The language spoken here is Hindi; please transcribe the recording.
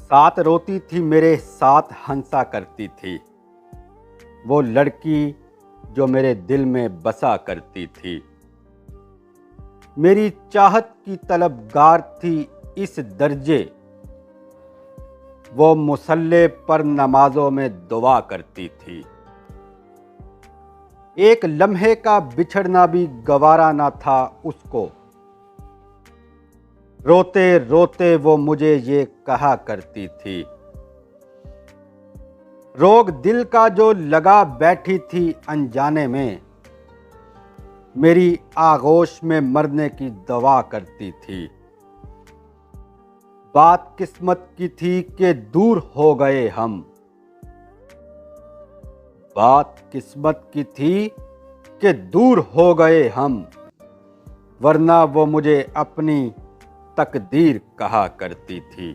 साथ रोती थी मेरे साथ हंसा करती थी, वो लड़की जो मेरे दिल में बसा करती थी। मेरी चाहत की तलबगार थी इस दर्जे, वो मुसल्ले पर नमाजों में दुआ करती थी। एक लम्हे का बिछड़ना भी गवारा ना था उसको, रोते रोते वो मुझे ये कहा करती थी। रोग दिल का जो लगा बैठी थी अनजाने में, मेरी आगोश में मरने की दवा करती थी। बात किस्मत की थी कि दूर हो गए हम, बात किस्मत की थी कि दूर हो गए हम, वरना वो मुझे अपनी तकदीर कहा करती थी।